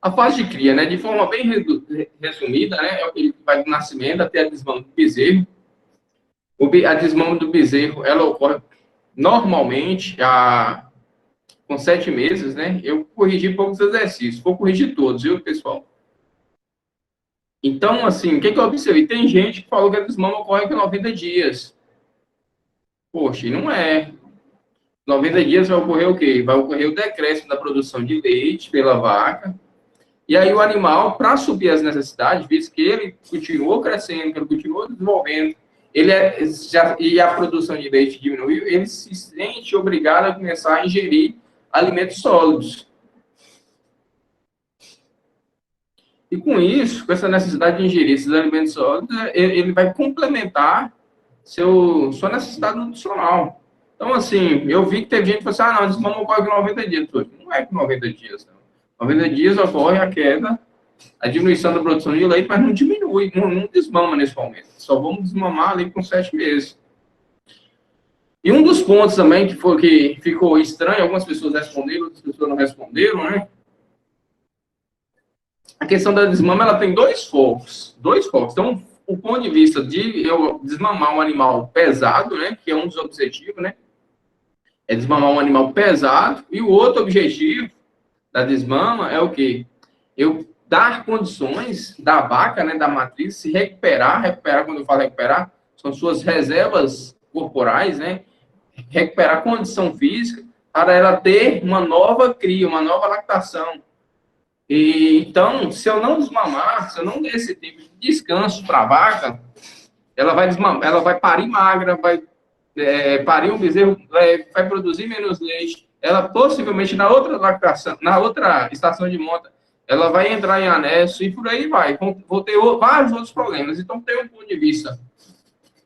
A fase de cria, né, de forma bem resumida, né, é o período que vai do nascimento até a desmama do bezerro. A desmama do bezerro, ela ocorre normalmente com 7 meses, né? Eu corrigi poucos exercícios, vou corrigir todos, viu, pessoal? Então, assim, o que eu observei? Tem gente que falou que a desmama ocorre com 90 dias. Poxa, e não é. 90 dias vai ocorrer o quê? Vai ocorrer o decréscimo da produção de leite pela vaca. E aí o animal, para suprir as necessidades, visto que ele continuou crescendo, que ele continuou desenvolvendo, e a produção de leite diminuiu, ele se sente obrigado a começar a ingerir alimentos sólidos. E com isso, com essa necessidade de ingerir esses alimentos sólidos, ele vai complementar sua necessidade nutricional. Então, assim, eu vi que teve gente que falou assim, não, desmama ocorre com 90 dias. Não é com 90 dias, não. 90 dias ocorre a queda, a diminuição da produção de leite, mas não diminui, não desmama nesse momento. Só vamos desmamar ali com 7 meses. E um dos pontos também que ficou estranho, algumas pessoas responderam, outras pessoas não responderam, né? A questão da desmama, ela tem dois focos. Então, o ponto de vista de eu desmamar um animal pesado, né, que é um dos objetivos, né, é desmamar um animal pesado, e o outro objetivo da desmama é o quê? Eu dar condições da vaca, né, da matriz, se recuperar, quando eu falo recuperar, são suas reservas corporais, né, recuperar condição física para ela ter uma nova cria, uma nova lactação. Então, se eu não desmamar, se eu não der esse tipo de descanso para a vaca, ela vai parir magra, vai parir um bezerro, vai produzir menos leite. Ela possivelmente na outra lactação, na outra estação de monta, ela vai entrar em anexo e por aí vai. Vou ter vários outros problemas. Então, tem um ponto de vista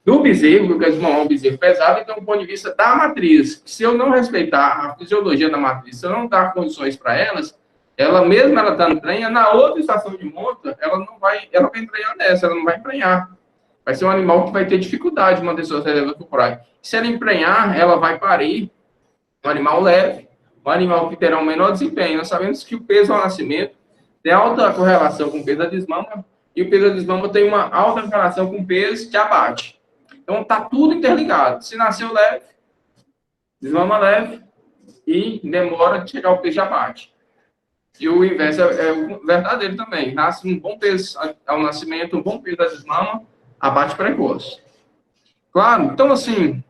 do bezerro, que eu quero desmamar um bezerro pesado, e tem um ponto de vista da matriz. Se eu não respeitar a fisiologia da matriz, se eu não dar condições para elas, ela mesmo ela dando prenha, na outra estação de monta, ela vai emprenhar nessa, ela não vai emprenhar. Vai ser um animal que vai ter dificuldade de manter suas reservas corporais. Se ela emprenhar, ela vai parir um animal leve, um animal que terá um menor desempenho. Nós sabemos que o peso ao nascimento tem alta correlação com o peso da desmama, e o peso da desmama tem uma alta correlação com o peso de abate. Então, está tudo interligado. Se nasceu leve, desmama leve, e demora de chegar ao peso de abate. E o inverso é o verdadeiro também. Nasce um bom peso ao nascimento, um bom peso da desmama, abate precoce. Claro, então, assim,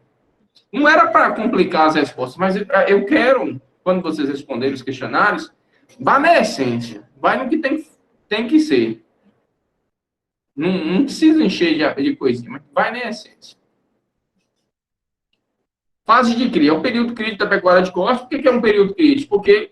não era para complicar as respostas, mas eu quero, quando vocês responderem os questionários, vá na essência, vai no que tem que ser. Não precisa encher de coisinha, mas vai na essência. Fase de cria, é o período crítico da pecuária de corte. Por que é um período crítico? Porque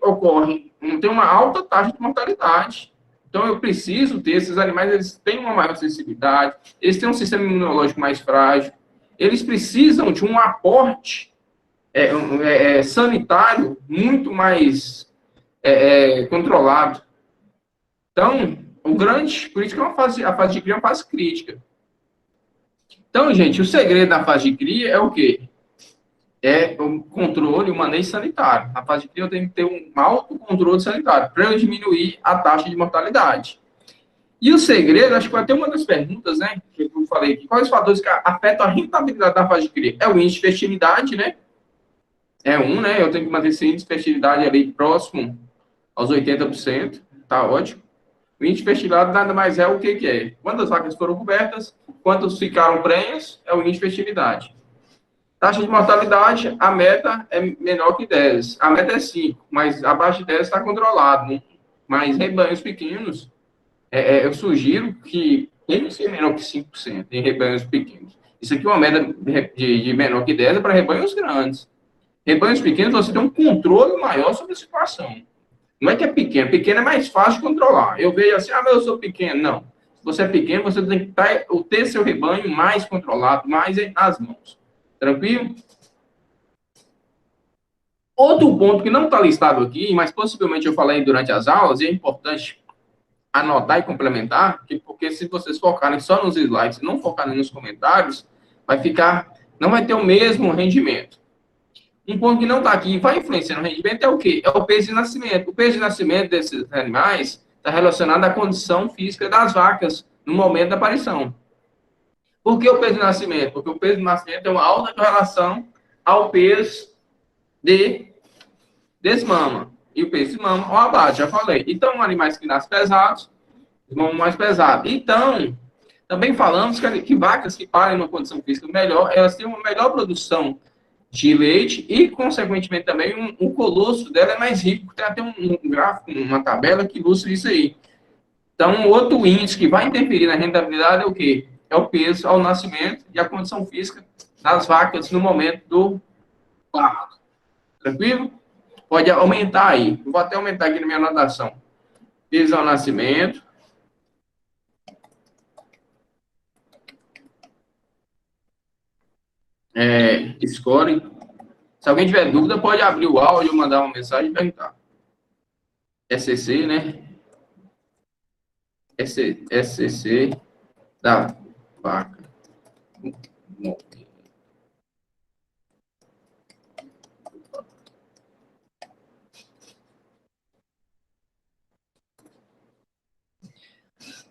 tem uma alta taxa de mortalidade. Então, eu preciso ter esses animais, eles têm uma maior sensibilidade, eles têm um sistema imunológico mais frágil, eles precisam de um aporte sanitário muito mais controlado. Então, por isso que a fase de cria é uma fase crítica. Então, gente, o segredo da fase de cria é o quê? É o controle, o manejo sanitário. Na fase de cria, eu tenho que ter um alto controle sanitário para eu diminuir a taxa de mortalidade. E o segredo, acho que vai ter uma das perguntas, né, que eu falei aqui, quais os fatores que afetam a rentabilidade da fase de cria? É o índice de fertilidade, né? Né? Eu tenho que manter esse índice de fertilidade ali próximo aos 80%, tá ótimo. O índice de fertilidade nada mais é o que é. Quantas vacas foram cobertas, quantas ficaram prenhas, é o índice de fertilidade. Taxa de mortalidade, a meta é menor que 10. A meta é 5, mas abaixo de 10 está controlado. Né? Mas rebanhos pequenos, eu sugiro que tem que ser menor que 5% em rebanhos pequenos. Isso aqui é uma meta de menor que 10 para rebanhos grandes. Rebanhos pequenos, você tem um controle maior sobre a situação. Não é que é pequeno é mais fácil de controlar. Eu vejo assim, mas eu sou pequeno. Não. Se você é pequeno, você tem que ter seu rebanho mais controlado, mais nas mãos. Tranquilo? Outro ponto que não está listado aqui, mas possivelmente eu falei durante as aulas, e é importante anotar e complementar, porque se vocês focarem só nos slides e não focarem nos comentários, não vai ter o mesmo rendimento. Um ponto que não está aqui e vai influenciar no rendimento é o quê? É o peso de nascimento. O peso de nascimento desses animais está relacionado à condição física das vacas no momento da aparição. Por que o peso de nascimento? Porque o peso de nascimento é uma alta relação ao peso de desmama. E o peso de mama ao abate, já falei. Então, animais que nascem pesados, desmamam mais pesado. Então, também falamos que vacas que parem numa condição física melhor, elas têm uma melhor produção de leite e, consequentemente, também o colosso dela é mais rico. Tem até um gráfico, uma tabela que ilustra isso aí. Então, outro índice que vai interferir na rentabilidade é o quê? É o peso ao nascimento e a condição física das vacas no momento do parto. Tranquilo? Pode aumentar aí. Vou até aumentar aqui na minha anotação. Peso ao nascimento. Score. Se alguém tiver dúvida, pode abrir o áudio, mandar uma mensagem e perguntar. SCC, né? SCC da vaca.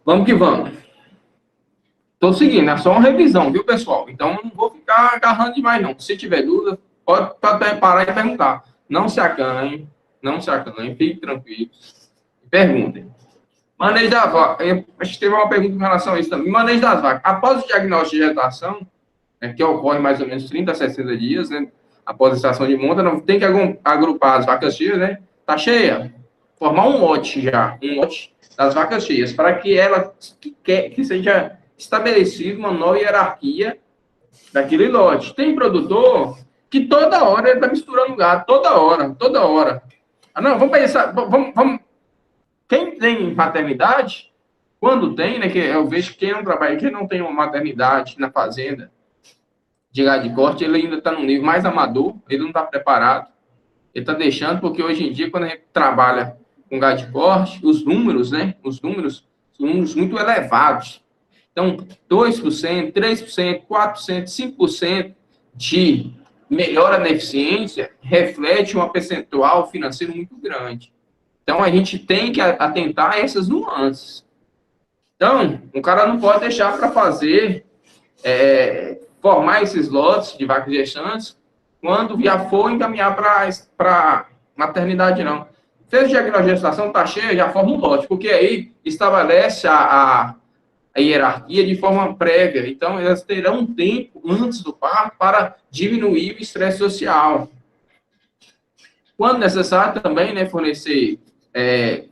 Vamos que vamos. Estou seguindo, é só uma revisão, viu, pessoal? Então, não vou ficar agarrando demais, não. Se tiver dúvida, pode parar e perguntar. Não se acanhe, fique tranquilo. Perguntem. Manejo da vaca. Acho que teve uma pergunta em relação a isso também. Manejo das vacas. Após o diagnóstico de gestação, que ocorre mais ou menos 30 a 60 dias, né? Após a estação de monta, não tem que agrupar as vacas cheias, né? Tá cheia. Formar um lote já, um lote das vacas cheias, para que ela que seja estabelecido uma nova hierarquia daquele lote. Tem produtor que toda hora ele está misturando gado, toda hora. Ah, não, vamos pensar, vamos. Quem tem maternidade, quando tem, né, que eu vejo que quem não trabalha, quem não tem uma maternidade na fazenda, de gado de corte, ele ainda está num nível mais amador, ele não está preparado, ele está deixando, porque hoje em dia, quando a gente trabalha com gado de corte, os números são números muito elevados. Então, 2%, 3%, 4%, 5% de melhora na eficiência reflete um percentual financeiro muito grande. Então, a gente tem que atentar a essas nuances. Então, o cara não pode deixar para fazer, formar esses lotes de vacas gestantes quando já for encaminhar para maternidade, não. Fez o diagnóstico de gestação, está cheia, já forma um lote, porque aí estabelece a hierarquia de forma prévia. Então, elas terão um tempo antes do parto para diminuir o estresse social. Quando necessário, também, né, fornecer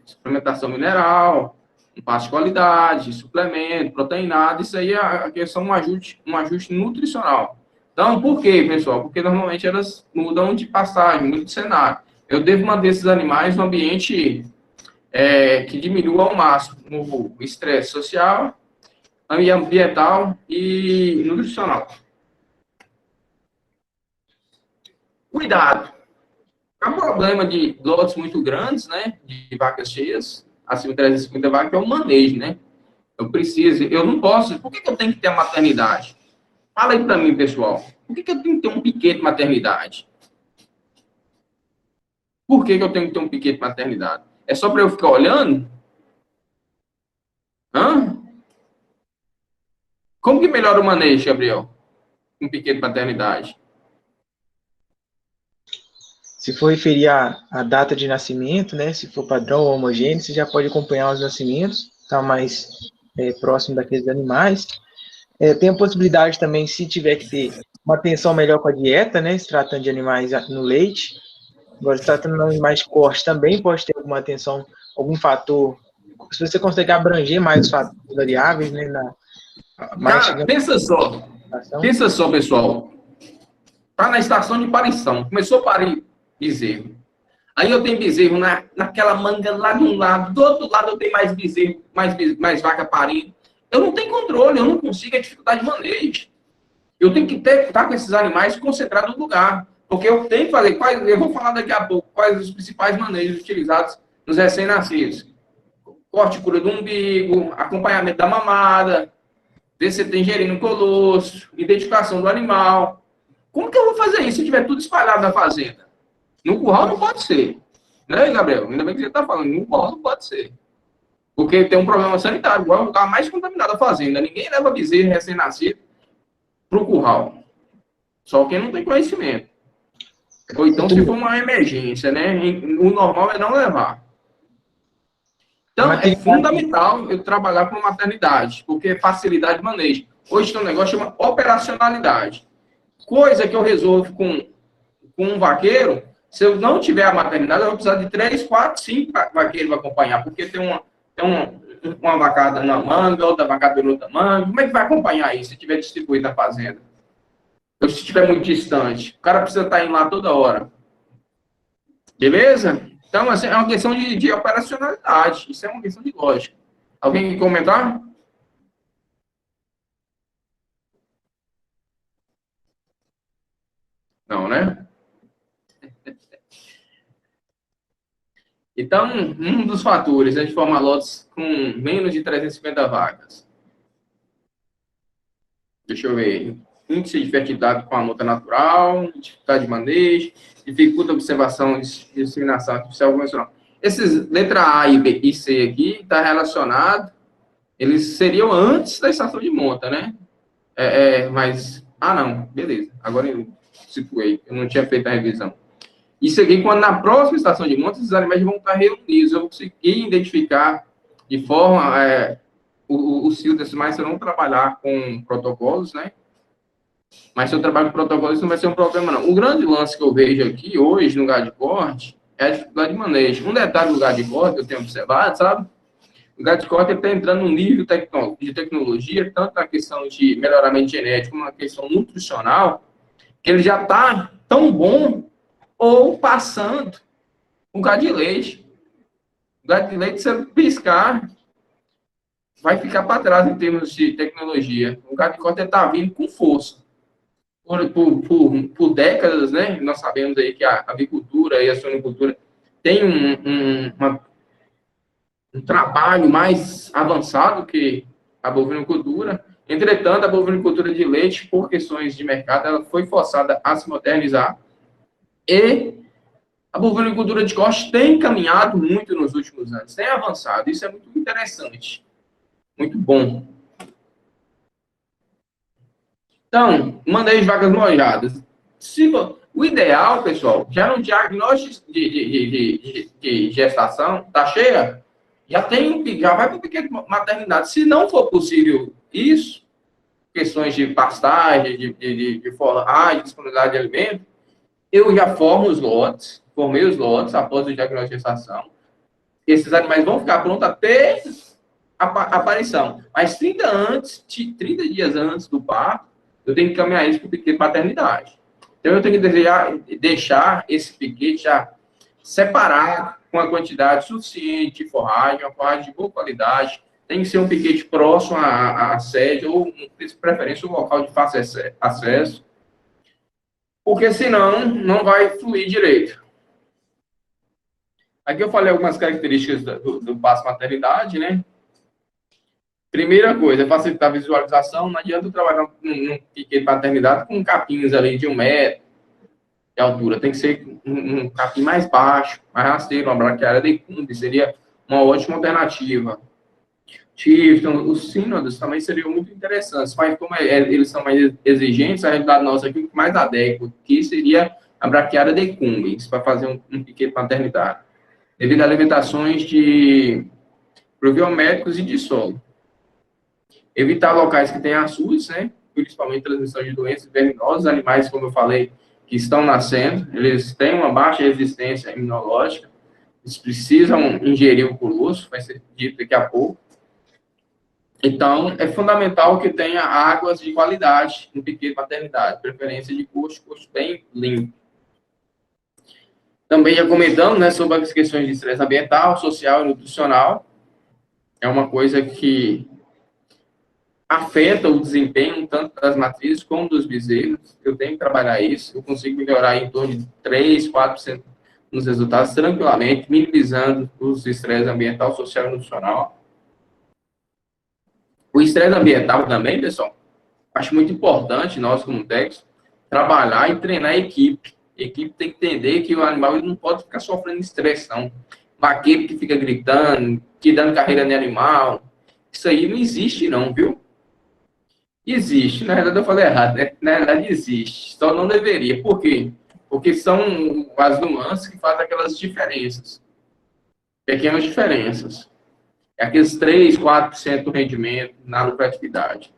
suplementação mineral, um pasto de qualidade, suplemento, proteinado, isso aí é questão um ajuste nutricional. Então, por quê, pessoal? Porque normalmente elas mudam de passagem, mudam de cenário. Eu devo manter esses animais no ambiente que diminua ao máximo o estresse social, ambiental e nutricional. Cuidado. Há um problema de lotes muito grandes, né, de vacas cheias, acima de 350 vacas, é o manejo, né? Eu não posso, por que eu tenho que ter a maternidade? Fala aí para mim, pessoal. Por que eu tenho que ter um piquete maternidade? Por que eu tenho que ter um piquete maternidade? É só para eu ficar olhando? Hã? Como que melhora o manejo, Gabriel? Um piquete maternidade? Se for referir à data de nascimento, né, se for padrão ou homogêneo, você já pode acompanhar os nascimentos, tá mais próximo daqueles animais. Tem a possibilidade também, se tiver que ter uma atenção melhor com a dieta, né, se tratando de animais no leite. Agora, se tratando de animais de corte, também pode ter alguma atenção, algum fator. Se você consegue abranger mais os fatores variáveis, né, Cara, pensa só, pessoal. Tá na estação de parição, começou a parir bezerro. Aí eu tenho bezerro naquela manga lá de um lado, do outro lado eu tenho mais bezerro, mais vaca parindo. Eu não tenho controle, eu não consigo, é dificuldade de manejo. Eu tenho que estar com esses animais concentrados no lugar. Porque eu tenho que fazer, eu vou falar daqui a pouco, quais os principais manejos utilizados nos recém-nascidos. Corte e cura do umbigo, acompanhamento da mamada, ver se tem gerino no colosso, identificação do animal. Como que eu vou fazer isso se tiver tudo espalhado na fazenda? No curral não pode ser. Né, Gabriel? Ainda bem que você está falando, no curral não pode ser. Porque tem um problema sanitário, igual é o lugar mais contaminado da fazenda. Ninguém leva bezerro recém-nascido para o curral. Só quem não tem conhecimento. Ou então, se for uma emergência, né? O normal é não levar. Então, é fundamental eu trabalhar com maternidade, porque é facilidade de manejo. Hoje tem um negócio chamado operacionalidade. Coisa que eu resolvo com um vaqueiro, se eu não tiver a maternidade, eu vou precisar de 3, 4, 5 vaqueiros para acompanhar, porque tem uma vacada na manga, outra vacada na outra manga. Como é que vai acompanhar isso se tiver distribuído na fazenda? Ou se estiver muito distante. O cara precisa estar indo lá toda hora. Beleza? Então, assim, é uma questão de operacionalidade. Isso é uma questão de lógica. Alguém quer comentar? Não, né? Então, um dos fatores é de formar lotes com menos de 350 vagas. Deixa eu ver. Índice de fertilidade com a luta natural, dificuldade de manejo, dificulta a observação de disseminação artificial convencional. Esses letra A, B e C aqui está relacionado, eles seriam antes da estação de monta, né? Mas, não, beleza. Agora eu situei, eu não tinha feito a revisão. Isso aqui, quando na próxima estação de monta, esses animais vão estar reunidos, eu vou conseguir identificar de forma, os cios desses mais serão trabalhar com protocolos, né? Mas se eu trabalho com protocolos, isso não vai ser um problema, não. O grande lance que eu vejo aqui hoje no lugar de corte é a dificuldade de manejo. Um detalhe do lugar de corte que eu tenho observado, sabe? O lugar de corte está entrando num nível de tecnologia, tanto na questão de melhoramento genético, como na questão nutricional, que ele já está tão bom ou passando o gado de leite. O gado de leite, se ele piscar, vai ficar para trás em termos de tecnologia. O gado de corte está vindo com força. Por décadas, né? Nós sabemos aí que a avicultura e a suinocultura tem um trabalho mais avançado que a bovinocultura. Entretanto, a bovinocultura de leite, por questões de mercado, ela foi forçada a se modernizar. E a bovinocultura de corte tem caminhado muito nos últimos anos, tem avançado. Isso é muito interessante, muito bom. Então, manejo de vacas mojadas. O ideal, pessoal, já no diagnóstico de gestação, tá cheia, já vai para o pequeno maternidade. Se não for possível isso, questões de pastagem, de forragem, disponibilidade de alimento, eu já formei os lotes após o diagnóstico de gestação. Esses animais vão ficar prontos até a aparição. Mas 30 dias antes do parto, eu tenho que caminhar isso para o piquete de paternidade. Então, eu tenho que deixar esse piquete já separado, com a quantidade suficiente de forragem, uma forragem de boa qualidade. Tem que ser um piquete próximo à sede, ou, de preferência, um local de fácil acesso, porque senão não vai fluir direito. Aqui eu falei algumas características do passo maternidade, né? Primeira coisa, facilitar a visualização. Não adianta eu trabalhar num piquete de paternidade com capinhos ali de 1 metro de altura. Tem que ser um capim mais baixo, mais rasteiro, uma braquiária decumbe, seria uma ótima alternativa. Tifton, os sínodos também seriam muito interessantes, mas como eles são mais exigentes, a realidade nossa aqui mais adequa, que seria a braquiária decumbens, para fazer um piquete de paternidade. Devido a limitações de pluviométricos e de solo. Evitar locais que tenham açudes, né? Principalmente transmissão de doenças verminosas, animais, como eu falei, que estão nascendo, eles têm uma baixa resistência imunológica, eles precisam ingerir o colosso, vai ser dito daqui a pouco. Então, é fundamental que tenha águas de qualidade no piquete de maternidade, preferência de coxo bem limpo. Também já comentamos, né, sobre as questões de estresse ambiental, social e nutricional. É uma coisa que afeta o desempenho tanto das matrizes como dos bezerros. Eu tenho que trabalhar isso. Eu consigo melhorar em torno de 3%, 4% nos resultados tranquilamente, minimizando os estresses ambiental, social e nutricional. O estresse ambiental também, pessoal, acho muito importante nós, como técnicos, trabalhar e treinar a equipe. A equipe tem que entender que o animal ele não pode ficar sofrendo estresse, não. Vaqueiro que fica gritando, que dando carreira no animal. Isso aí não existe não, viu? Existe, na verdade eu falei errado, né? Na verdade existe, só não deveria. Por quê? Porque são as nuances que fazem aquelas diferenças, pequenas diferenças. É aqueles 3, 4% do rendimento na lucratividade.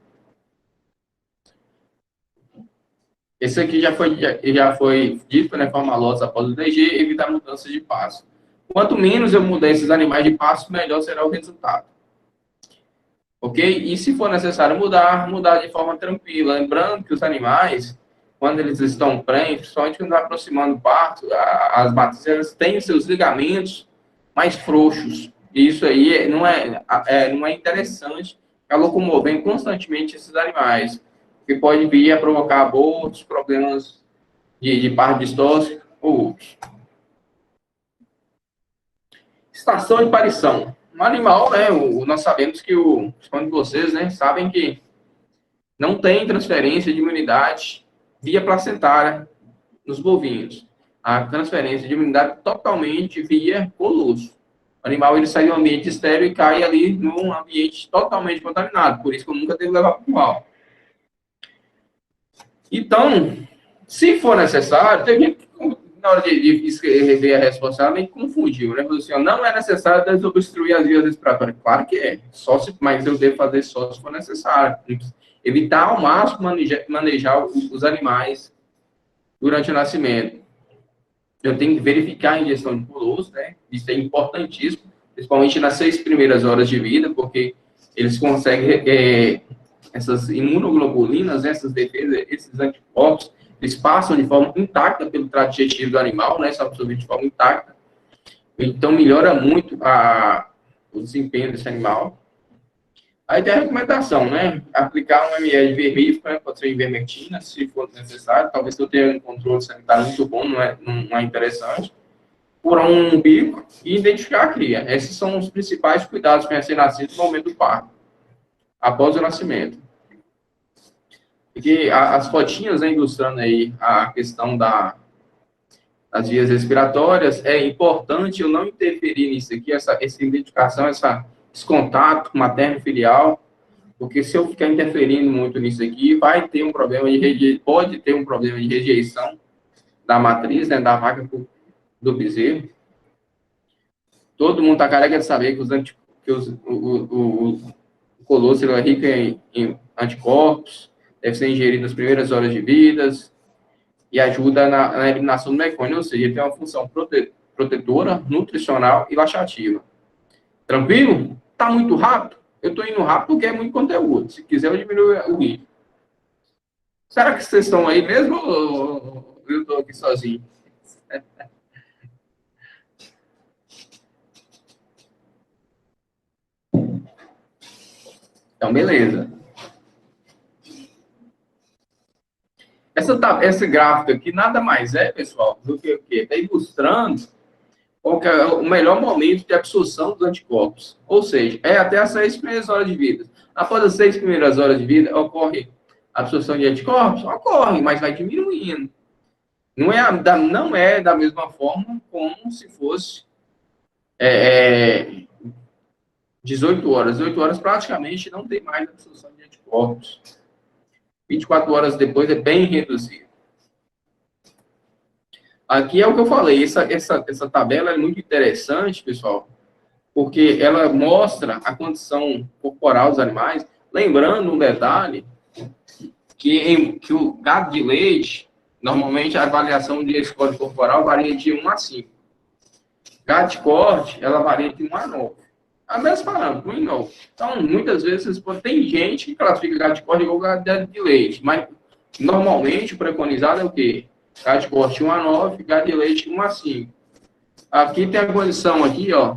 Esse aqui já foi dito, né, forma loss após o DG, evitar mudanças de passo. Quanto menos eu mudar esses animais de passo, melhor será o resultado. Ok? E se for necessário mudar de forma tranquila. Lembrando que os animais, quando eles estão prenhes, principalmente quando está aproximando o parto, as matrizes têm seus ligamentos mais frouxos. E isso aí não é interessante ficar locomovendo constantemente esses animais, que pode vir a provocar abortos, problemas de parto distóxico ou outros. Estação de parição. Um animal, né, nós sabemos que, quando vocês, né, sabem que não tem transferência de imunidade via placentária nos bovinos. A transferência de imunidade totalmente via colosso. O animal ele sai de um ambiente estéril e cai ali num ambiente totalmente contaminado. Por isso que eu nunca devo levar para o curral. Então, se for necessário, tem gente que, na hora de escrever a resposta, ela meio que confundiu, né? Falou assim, ó, não é necessário desobstruir as vias respiratórias. Claro que é, mas eu devo fazer só se for necessário. Evitar ao máximo manejar os animais durante o nascimento. Eu tenho que verificar a ingestão de colosso, né? Isso é importantíssimo, principalmente nas 6 primeiras horas de vida, porque eles conseguem, essas imunoglobulinas, essas defesas, esses anticorpos, eles passam de forma intacta pelo trato digestivo do animal, né? São absorvidos de forma intacta. Então, melhora muito o desempenho desse animal. Aí tem a recomendação, né? Aplicar 1 ml de vermífugo, né? Pode ser ivermectina, se for necessário. Talvez se eu tenha um controle sanitário muito bom, não é interessante. Furar um umbigo e identificar a cria. Esses são os principais cuidados com recém-nascido no momento do parto, após o nascimento. Porque as fotinhas, né, ilustrando aí a questão das vias respiratórias, é importante eu não interferir nisso aqui, essa identificação, esse contato materno-filial, porque se eu ficar interferindo muito nisso aqui, pode ter um problema de rejeição da matriz, né, da vaca do bezerro. Todo mundo está careca de saber que o colosso é rico em anticorpos, deve ser ingerido nas primeiras horas de vida e ajuda na eliminação do mecônio, ou seja, tem uma função protetora, nutricional e laxativa. Tranquilo? Tá muito rápido? Eu tô indo rápido porque é muito conteúdo. Se quiser, eu diminuo o ritmo. Será que vocês estão aí mesmo ou eu tô aqui sozinho? Então, beleza. Esse gráfico aqui nada mais é, pessoal, do que o quê? Está ilustrando qual que é o melhor momento de absorção dos anticorpos. Ou seja, é até as 6 primeiras horas de vida. Após as 6 primeiras horas de vida, ocorre a absorção de anticorpos? Ocorre, mas vai diminuindo. Não é da mesma forma como se fosse 18 horas. 18 horas praticamente não tem mais absorção de anticorpos. 24 horas depois é bem reduzido. Aqui é o que eu falei, essa tabela é muito interessante, pessoal, porque ela mostra a condição corporal dos animais. Lembrando um detalhe, que o gado de leite, normalmente a avaliação de score corporal varia de 1 a 5. Gado de corte, ela varia de 1 a 9. A mesma parâmetro, 1 e 9. Então, muitas vezes, tem gente que classifica gado de corte igual gado de leite, mas normalmente o preconizado é o quê? Gado de corte 1 a 9, gado de leite 1 a 5. Aqui tem a condição aqui, ó,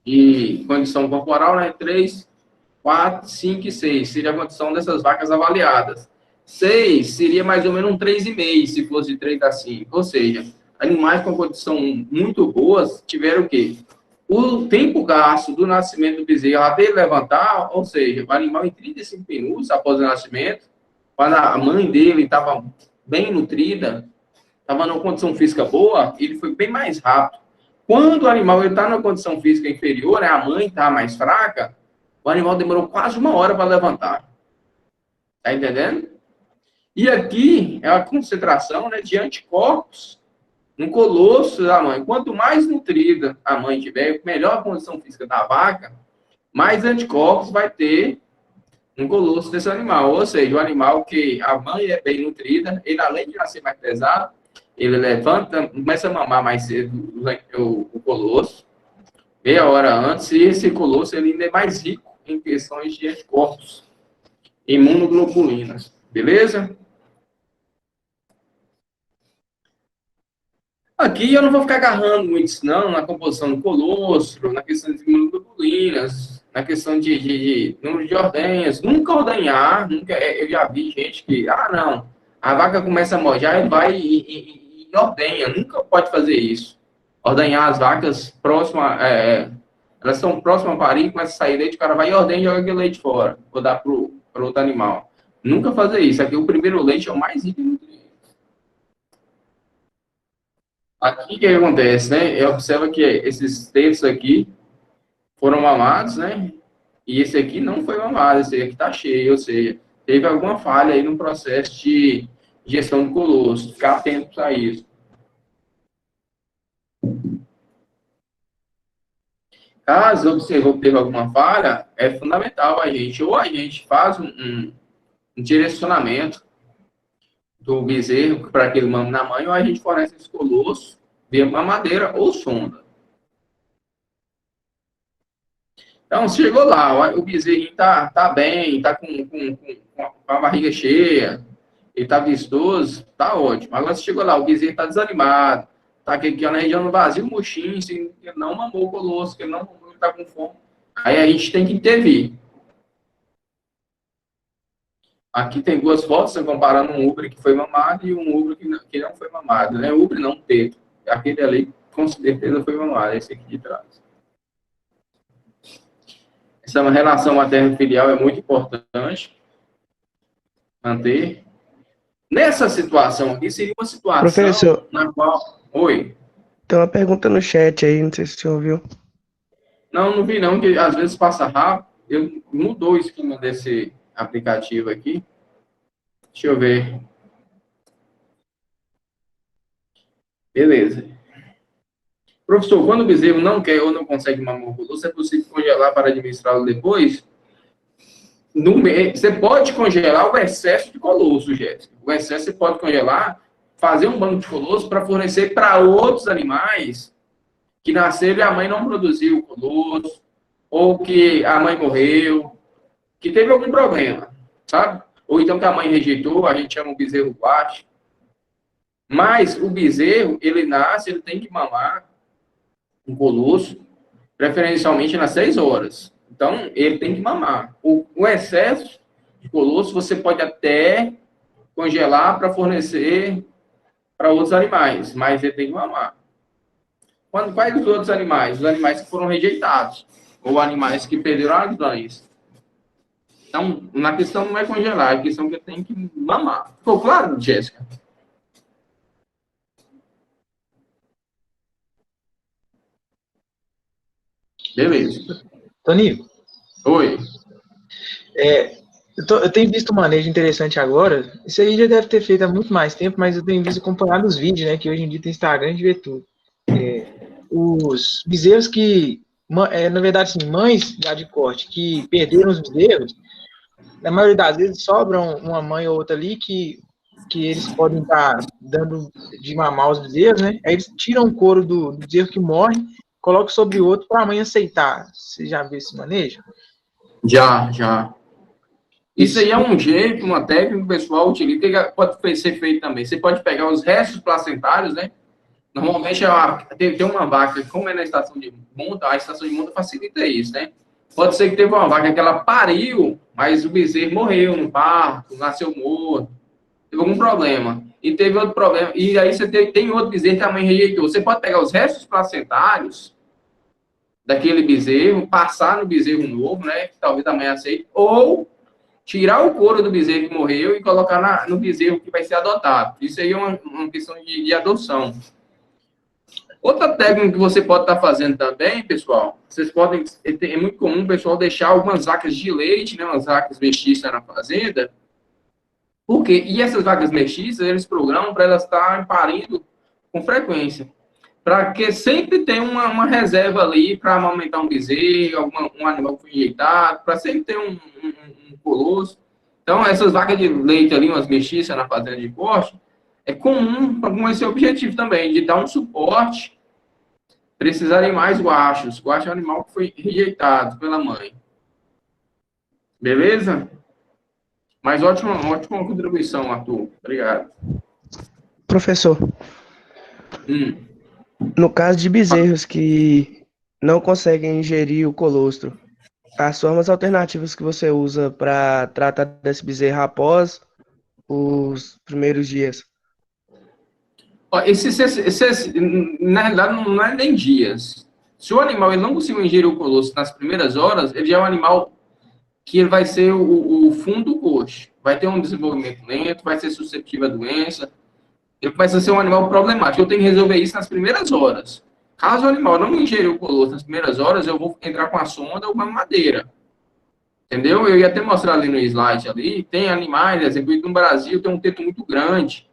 de condição corporal, né? 3, 4, 5 e 6. Seria a condição dessas vacas avaliadas. 6 seria mais ou menos um 3,5, se fosse de 3 a 5. Ou seja, animais com condição muito boas tiveram o quê? O tempo gasto do nascimento do bezerro até ele levantar, ou seja, o animal em 35 minutos após o nascimento, quando a mãe dele estava bem nutrida, estava numa condição física boa, ele foi bem mais rápido. Quando o animal está numa condição física inferior, né, a mãe está mais fraca, o animal demorou quase 1 hora para levantar. Tá entendendo? E aqui é a concentração, né, de anticorpos no colosso da mãe. Quanto mais nutrida a mãe tiver, melhor a condição física da vaca, mais anticorpos vai ter no colosso desse animal. Ou seja, o animal que a mãe é bem nutrida, ele além de nascer mais pesado, ele levanta, começa a mamar mais cedo o colosso, meia hora antes, e esse colosso ele ainda é mais rico em questões de anticorpos, imunoglobulinas. Beleza? Aqui eu não vou ficar agarrando muito isso, não, na composição do colostro, na questão de imunoglobulinas, na questão de número de ordenhas. Nunca ordenhar, eu já vi gente que, não, a vaca começa a mojar e vai e ordenha. Nunca pode fazer isso. Ordenhar as vacas próximas, elas estão próximas a parir, começa a sair leite, o cara vai e ordenha e joga aquele leite fora, vou dar para outro animal. Nunca fazer isso. Aqui o primeiro leite é o mais rico em nutrientes. Aqui o que acontece, né? Observa que esses terços aqui foram mamados, né? E esse aqui não foi mamado, esse aqui tá cheio, ou seja, teve alguma falha aí no processo de gestão do colosso. Ficar atento a isso. Caso observou que teve alguma falha, é fundamental a gente faz um direcionamento do bezerro para aquele mamo na mãe, ou a gente fornece esse colosso via mamadeira ou sonda. Então, chegou lá, o bezerrinho tá bem, tá com a barriga cheia, ele tá vistoso, tá ótimo. Agora, chegou lá, o bezerro tá desanimado, tá aqui na região do vazio, murchinho, assim, que não mamou o colosso, que ele não mamou, ele tá com fome. Aí a gente tem que intervir. Aqui tem 2 fotos, comparando um ubre que foi mamado e um ubre que não foi mamado, né? Ubre não, teto. Aquele ali, com certeza, foi mamado, esse aqui de trás. Essa relação materno-filial é muito importante manter. Nessa situação aqui, seria uma situação Professor, na qual... Oi. tem uma pergunta no chat aí, não sei se você ouviu. Não vi não, que às vezes passa rápido. Mudou o esquema desse aplicativo aqui. Deixa eu ver. Beleza. Professor, quando o bezerro não quer ou não consegue mamar o colosso, é possível congelar para administrá-lo depois? Você pode congelar o excesso de colosso, Jéssica. O excesso você pode congelar, fazer um banco de colosso para fornecer para outros animais que nasceram e a mãe não produziu o colosso, ou que a mãe morreu, que teve algum problema, sabe? Ou então que a mãe rejeitou, a gente chama o bezerro guache. Mas o bezerro, ele nasce, ele tem que mamar um colosso, preferencialmente nas 6 horas. Então, ele tem que mamar. O excesso de colosso você pode até congelar para fornecer para outros animais, mas ele tem que mamar. Quais os outros animais? Os animais que foram rejeitados, ou animais que perderam as mães. Então, na questão não é congelar, a questão é que ele tem que mamar. Ficou claro, Jéssica? Beleza. Toninho? Oi. Eu tenho visto um manejo interessante agora. Isso aí já deve ter feito há muito mais tempo, mas eu tenho visto acompanhar os vídeos, né? Que hoje em dia tem Instagram e vê tudo. Os bezerros que, na verdade, assim, mães de corte que perderam os bezerros, na maioria das vezes sobram uma mãe ou outra ali que eles podem estar dando de mamar os bezerros, né? Aí eles tiram o couro do bezerro que morre, colocam sobre o outro para a mãe aceitar. Você já viu esse manejo? Já. Isso aí é um jeito, uma técnica que o pessoal utiliza, que pode ser feito também. Você pode pegar os restos placentários, né? Normalmente tem uma vaca, como é na estação de monta, a estação de monta facilita isso, né? Pode ser que teve uma vaca que ela pariu, mas o bezerro morreu no parto, nasceu morto, teve algum problema. E teve outro problema. E aí você tem outro bezerro que a mãe rejeitou. Você pode pegar os restos placentários daquele bezerro, passar no bezerro novo, né? Que talvez a mãe aceite, ou tirar o couro do bezerro que morreu e colocar no bezerro que vai ser adotado. Isso aí é uma questão de adoção. Outra técnica que você pode estar fazendo também, pessoal, vocês podem, é muito comum o pessoal deixar algumas vacas de leite, né, umas vacas mestiças na fazenda, porque, e essas vacas mestiças, eles programam para elas estarem parindo com frequência, para que sempre tenha uma reserva ali para amamentar um bezerro, um animal que foi injetado, para sempre ter um colosso. Então, essas vacas de leite ali, umas mexiças na fazenda de corte, é comum com esse objetivo também, de dar um suporte para esses animais guachos. Guacho é um animal que foi rejeitado pela mãe. Beleza? Mas ótima contribuição, Arthur. Obrigado. Professor, no caso de bezerros que não conseguem ingerir o colostro, as formas alternativas que você usa para tratar desse bezerro após os primeiros dias? Ó, na realidade, não é nem dias. Se o animal ele não conseguir ingerir o colosso nas primeiras horas, ele já é um animal que ele vai ser o fundo do coxo. Vai ter um desenvolvimento lento, vai ser suscetível à doença. Ele começa a ser um animal problemático. Eu tenho que resolver isso nas primeiras horas. Caso o animal não ingerir o colosso nas primeiras horas, eu vou entrar com a sonda ou uma madeira. Entendeu? Eu ia até mostrar ali no slide ali. Tem animais, exemplo, no Brasil tem um teto muito grande.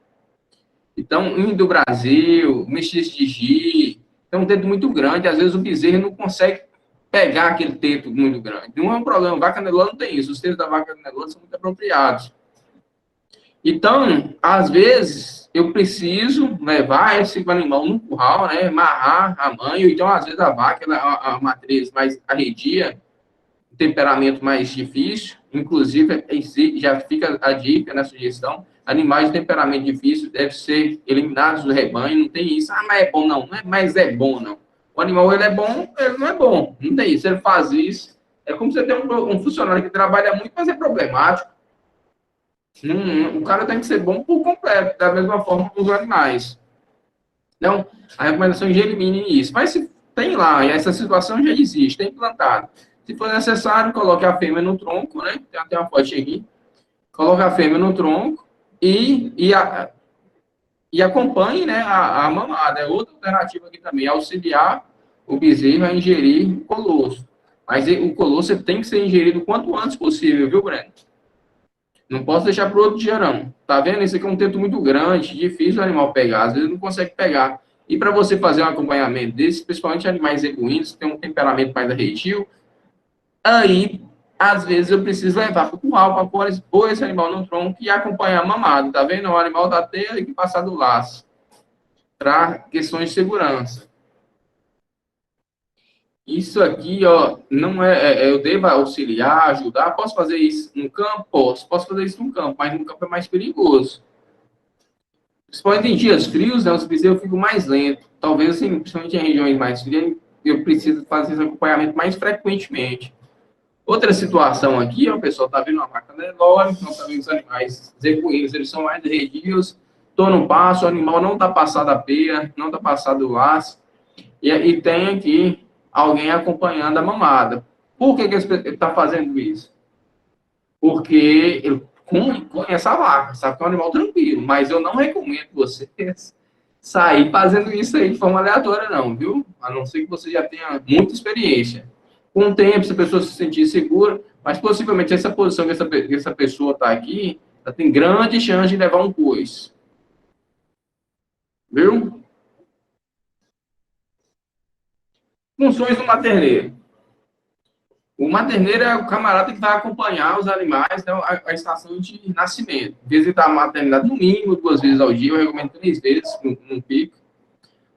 Então, indo do Brasil, mestiço de Gi, tem um teto muito grande. Às vezes o bezerro não consegue pegar aquele teto muito grande. Não é um problema. Vaca nelosa não tem isso. Os tetos da vaca nelosa são muito apropriados. Então, às vezes, eu preciso levar esse animal no curral, né? Amarrar a mãe, ou então, às vezes, a vaca, ela, a matriz mais arredia, temperamento mais difícil. Inclusive, já fica a dica na sugestão: animais de temperamento difícil devem ser eliminados do rebanho. Não tem isso, mas é bom, não. Não é, mas é bom, não. O animal, ele é bom, ele não é bom. Não tem isso. Ele faz isso. É como você ter um funcionário que trabalha muito, mas é problemático. O cara tem que ser bom por completo, da mesma forma que os animais. Então, a recomendação é que elimine isso. Mas se tem lá, e essa situação já existe, tem implantado. Se for necessário, coloque a fêmea no tronco, né? Tem até uma foto aqui. Coloque a fêmea no tronco e acompanhe, né, a mamada. É outra alternativa aqui também, auxiliar o bezerro a ingerir o colosso. Mas o colosso tem que ser ingerido o quanto antes possível, viu, Breno? Não posso deixar para o outro dia, não. Tá vendo? Esse aqui é um teto muito grande, difícil o animal pegar. Às vezes não consegue pegar. E para você fazer um acompanhamento desse, principalmente animais equinos, que tem um temperamento mais arredio, aí, às vezes, eu preciso levar para o curral para pôr esse animal no tronco e acompanhar a mamada. Tá vendo? O animal da teia que passar do laço. Para questões de segurança. Isso aqui, ó, não eu devo auxiliar, ajudar. Posso fazer isso no campo? Posso fazer isso no campo, mas no campo é mais perigoso. Principalmente em dias frios, né, os bezerros ficam mais lentos. Talvez, assim, principalmente em regiões mais frias, eu preciso fazer esse acompanhamento mais frequentemente. Outra situação aqui, ó, pessoal, tá vendo uma vaca enorme, não tá vendo os animais zebuínos, eles são mais redios, tô no passo, o animal não tá passado a peia, não tá passado o laço, e tem aqui alguém acompanhando a mamada. Por que ele está fazendo isso? Porque ele conhece a vaca, sabe que é um animal tranquilo, mas eu não recomendo vocês sair fazendo isso aí de forma aleatória, não, viu? A não ser que você já tenha muita experiência. Com o tempo, se a pessoa se sentir segura, mas possivelmente essa posição que essa pessoa está aqui, ela tem grande chance de levar um coice. Viu? Funções do materneiro. O materneiro é o camarada que vai acompanhar os animais, né, a estação de nascimento. Visitar a maternidade no mínimo 2 vezes ao dia, eu recomendo 3 vezes no pico.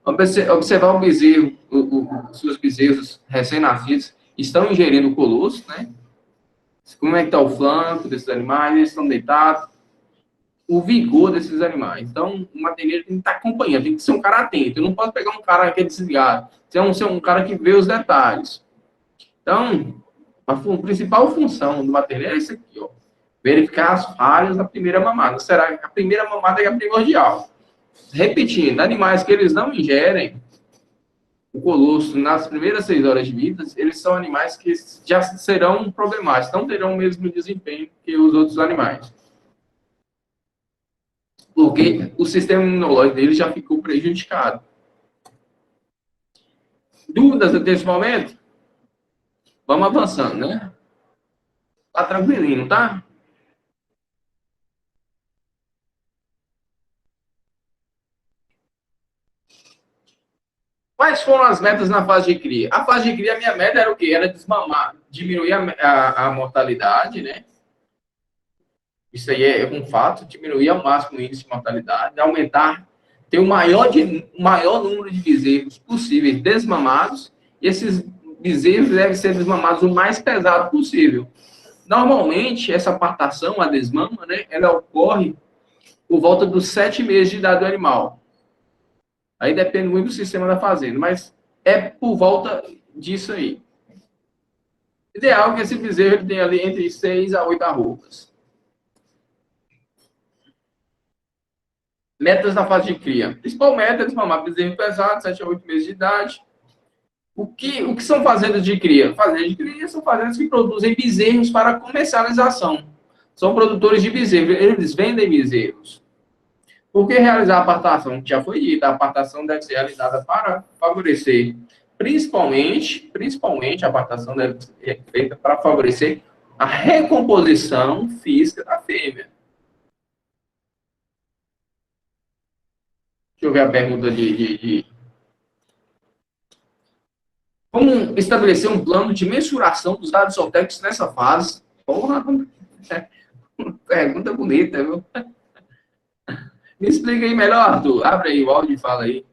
Observar o bezerro, os seus bezerros recém-nascidos estão ingerindo o colosso, né? Como é que está o flanco desses animais, eles estão deitados, o vigor desses animais. Então, o materneiro tem que estar acompanhando, tem que ser um cara atento. Eu não posso pegar um cara que é desligado. Tem que ser um cara que vê os detalhes. Então, a principal função do materneiro é isso aqui, ó. Verificar as falhas da primeira mamada. Será que a primeira mamada é a primordial? Repetindo, animais que eles não ingerem o colosso nas primeiras 6 horas de vida, eles são animais que já serão problemáticos, não terão o mesmo desempenho que os outros animais. Porque o sistema imunológico deles já ficou prejudicado. Dúvidas até esse momento? Vamos avançando, né? Tá tranquilinho, tá? Quais foram as metas na fase de cria? A fase de cria, a minha meta era o quê? Era desmamar, diminuir a mortalidade, né? Isso aí é um fato, diminuir ao máximo o índice de mortalidade, aumentar, ter o maior número de bezerros possíveis desmamados, e esses bezerros devem ser desmamados o mais pesado possível. Normalmente, essa apartação, a desmama, né, ela ocorre por volta dos 7 meses de idade do animal. Aí depende muito do sistema da fazenda, mas é por volta disso aí. Ideal que esse bezerro ele tenha ali entre 6 a 8 arrobas. Metas na fase de cria. Principal meta é desmamar bezerro pesado, 7 a 8 meses de idade. O que são fazendas de cria? Fazendas de cria são fazendas que produzem bezerros para comercialização. São produtores de bezerros, eles vendem bezerros. Por que realizar a apartação? Já foi dito, a apartação deve ser realizada para favorecer, principalmente a apartação deve ser feita para favorecer a recomposição física da fêmea. Deixa eu ver a pergunta de... Como estabelecer um plano de mensuração dos dados zootécnicos nessa fase? Porra, pergunta bonita, viu? Me explica aí melhor, Arthur. Abre aí o áudio e fala aí.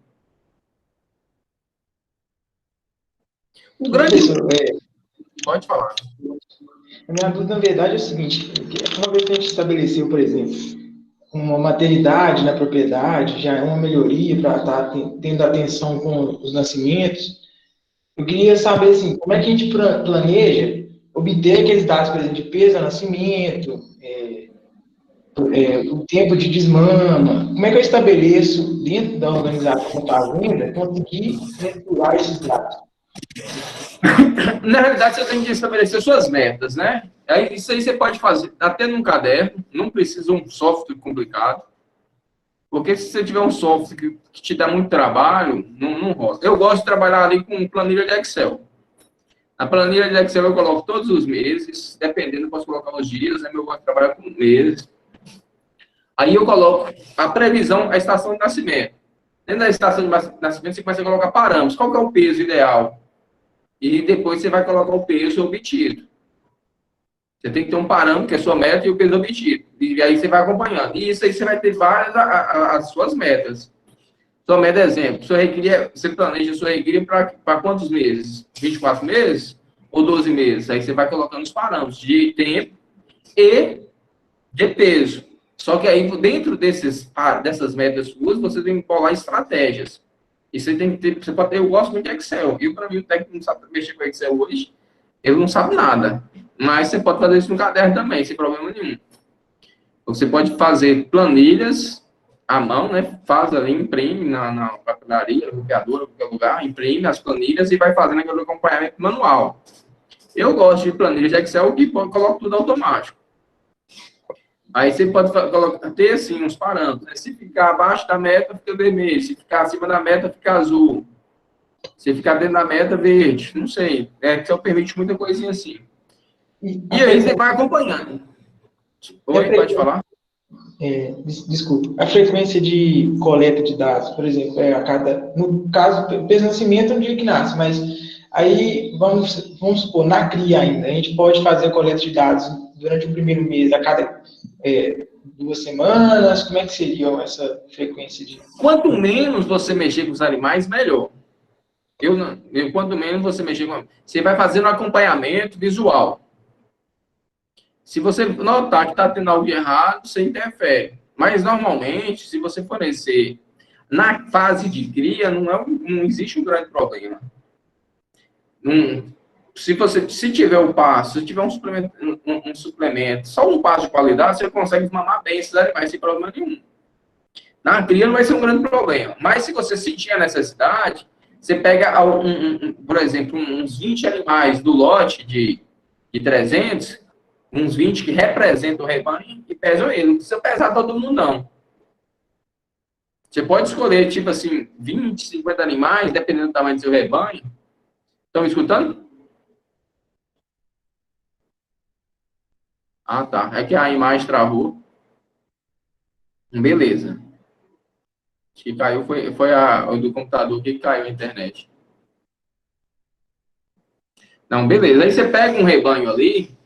O grande... Pode falar. A minha dúvida, na verdade, é o seguinte: uma vez que a gente estabeleceu, por exemplo, uma maternidade na propriedade, já é uma melhoria para estar tendo atenção com os nascimentos. Eu queria saber, assim, como é que a gente planeja obter aqueles dados, por exemplo, de peso a nascimento, o tempo de desmama. Como é que eu estabeleço, dentro da organização da fazenda, conseguir mensurar esses dados? Na realidade, você tem que estabelecer suas metas, né? Isso aí você pode fazer até num caderno, não precisa um software complicado. Porque se você tiver um software que te dá muito trabalho, não rola. Eu gosto de trabalhar ali com planilha de Excel. Na planilha de Excel eu coloco todos os meses, dependendo, eu posso colocar os dias, né? Eu gosto de trabalhar com meses. Aí eu coloco a previsão, a estação de nascimento. Dentro da estação de nascimento, você começa a colocar parâmetros. Qual que é o peso ideal? E depois você vai colocar o peso obtido. Você tem que ter um parâmetro, que é a sua meta, e o peso obtido. E aí você vai acompanhando. E isso aí você vai ter várias as suas metas. Sua meta, exemplo, você planeja a sua recria para quantos meses? 24 meses ou 12 meses? Aí você vai colocando os parâmetros de tempo e de peso. Só que aí, dentro dessas metas suas, você tem que colar estratégias. E você tem que ter, eu gosto muito de Excel. E para mim, o técnico não sabe mexer com Excel hoje, ele não sabe nada. Mas você pode fazer isso no caderno também, sem problema nenhum. Você pode fazer planilhas à mão, né? Faz ali, imprime na papelaria, na copiadora, qualquer lugar, imprime as planilhas e vai fazendo aquele acompanhamento manual. Eu gosto de planilhas de Excel que coloco tudo automático. Aí você pode ter, assim, uns parâmetros. Né? Se ficar abaixo da meta, fica vermelho. Se ficar acima da meta, fica azul. Se ficar dentro da meta, verde. Não sei. Excel permite muita coisinha assim. E aí você vai acompanhando. Oi, pode falar? Desculpa. A frequência de coleta de dados, por exemplo, no caso, peso de nascimento é no dia que nasce, mas aí, vamos supor, na cria ainda, a gente pode fazer a coleta de dados durante o primeiro mês, a cada 2 semanas. Como é que seria essa frequência de... Quanto menos você mexer com os animais, melhor. Quanto menos você mexer com... Você vai fazendo um acompanhamento visual. Se você notar que está tendo algo de errado, você interfere. Mas, normalmente, se você fornecer na fase de cria, não existe um grande problema. Se tiver um passo, se tiver um suplemento, só um passo de qualidade, você consegue mamar bem esses animais sem problema nenhum. Na cria não vai ser um grande problema. Mas se você sentir a necessidade, você pega, por exemplo, uns 20 animais do lote de 300, uns 20 que representam o rebanho e pesam ele. Não precisa pesar todo mundo, não. Você pode escolher, tipo assim, 20, 50 animais, dependendo do tamanho do seu rebanho, Estão me escutando? Ah, tá. É que a imagem travou. Beleza. Acho que caiu, foi o do computador que caiu a internet. Não, beleza. Aí você pega um rebanho ali,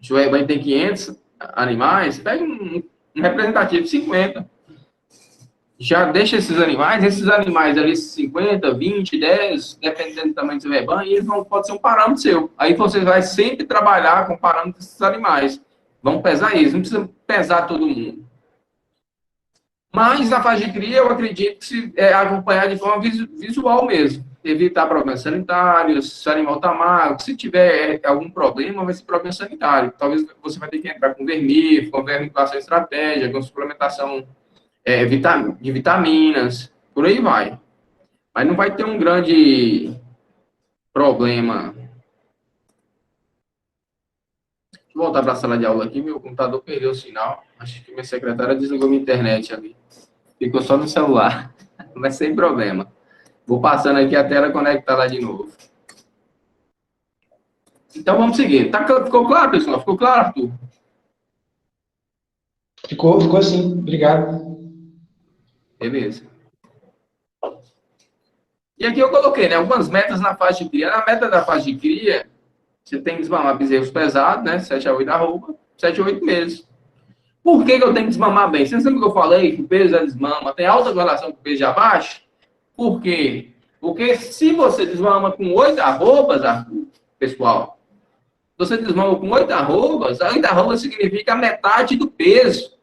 se o rebanho tem 500 animais, pega um representativo de 50. Já deixa esses animais ali, 50, 20, 10, dependendo do tamanho do seu rebanho, e eles vão, pode ser um parâmetro seu. Aí você vai sempre trabalhar com parâmetros desses animais. Vão pesar eles, não precisa pesar todo mundo. Mas na fase de cria, eu acredito que se acompanhar de forma visual mesmo. Evitar problemas sanitários, se o animal está magro, se tiver algum problema, vai ser problema sanitário. Talvez você vai ter que entrar com vermífugo, com vermiculação estratégica, com suplementação de vitaminas, por aí vai. Mas não vai ter um grande problema. Deixa eu voltar para a sala de aula aqui, meu computador perdeu o sinal. Acho que minha secretária desligou minha internet ali. Ficou só no celular, mas sem problema. Vou passando aqui a tela conectada de novo. Então, vamos seguir. Ficou claro, pessoal? Ficou claro, Arthur? Ficou sim. Obrigado. Beleza. E aqui eu coloquei, né, algumas metas na fase de cria. Na meta da fase de cria, você tem que desmamar bezerros pesados, né, 7 a 8 arroba, 7 a 8 meses. Por que eu tenho que desmamar bem? Vocês lembram que eu falei que o peso da desmama tem alta correlação com o peso de abaixo? Por quê? Porque se você desmama com 8 arrobas, pessoal, você desmama com 8 arrobas, 8 arrobas significa a metade do peso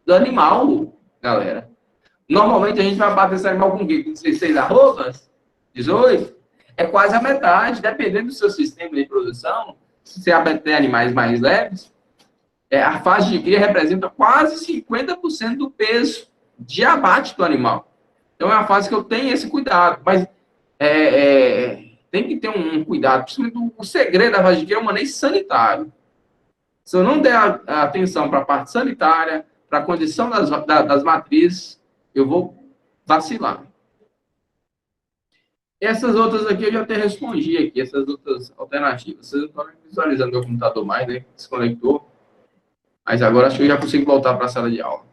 do animal, galera. Normalmente a gente vai bater esse animal com o quê? Com 16 arrobas? 18? É quase a metade, dependendo do seu sistema de produção. Se você abater animais mais leves, a fase de cria representa quase 50% do peso de abate do animal. Então, é uma fase que eu tenho esse cuidado. Mas tem que ter um cuidado. Principalmente o segredo da fase de cria é o manejo sanitário. Se eu não der atenção para a parte sanitária, para a condição das matrizes, eu vou vacilar. Essas outras aqui eu já até respondi aqui, essas outras alternativas. Vocês não estão visualizando meu computador mais, né? Desconectou. Mas agora acho que eu já consigo voltar para a sala de aula.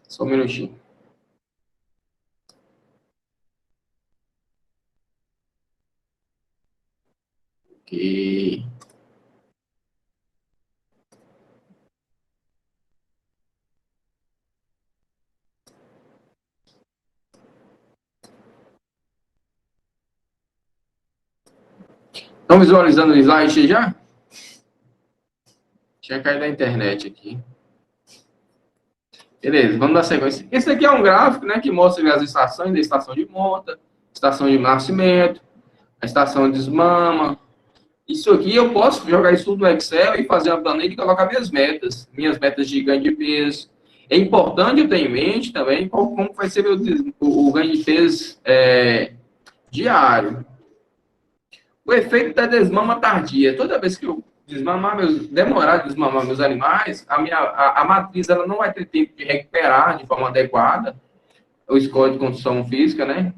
Só um minutinho. Ok. Estão visualizando o slide já? Tinha caído da internet aqui. Beleza, vamos dar sequência. Esse aqui é um gráfico, né, que mostra as estações da estação de monta, estação de nascimento, a estação de desmama. Isso aqui eu posso jogar isso tudo no Excel e fazer uma planilha e colocar minhas metas de ganho de peso. É importante eu ter em mente também como vai ser o ganho de peso diário. O efeito da desmama tardia. Toda vez que eu demorar de desmamar meus animais, a matriz ela não vai ter tempo de recuperar de forma adequada o score de condição física, né?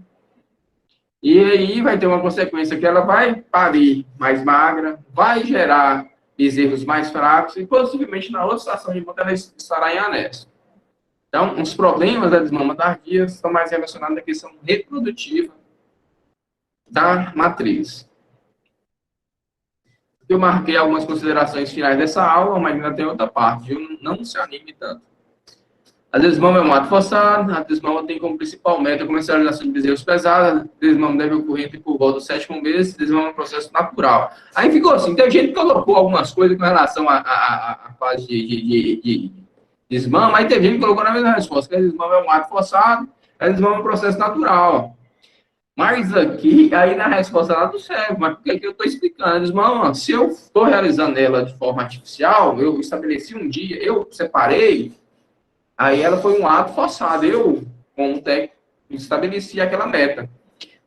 E aí vai ter uma consequência que ela vai parir mais magra, vai gerar bezerros mais fracos e possivelmente na outra estação de monta ela estará em anexo. Então, os problemas da desmama tardia estão mais relacionados à questão reprodutiva da matriz. Eu marquei algumas considerações finais dessa aula, mas ainda tem outra parte. Não se anime tanto. A desmama é um ato forçado. A desmama tem como principal meta a comercialização de bezerros pesados. A desmama deve ocorrer entre por volta do 7º mês. Desmama é um processo natural. Aí ficou assim. Tem gente que colocou algumas coisas com relação à fase de desmama. Aí teve gente que colocou na mesma resposta. Que a desmama é um ato forçado. A desmama é um processo natural. Mas aqui, aí na resposta lá do cérebro, mas porque aqui eu estou explicando, eles falam, se eu estou realizando ela de forma artificial, eu estabeleci um dia, eu separei, aí ela foi um ato forçado, eu, como técnico, estabeleci aquela meta.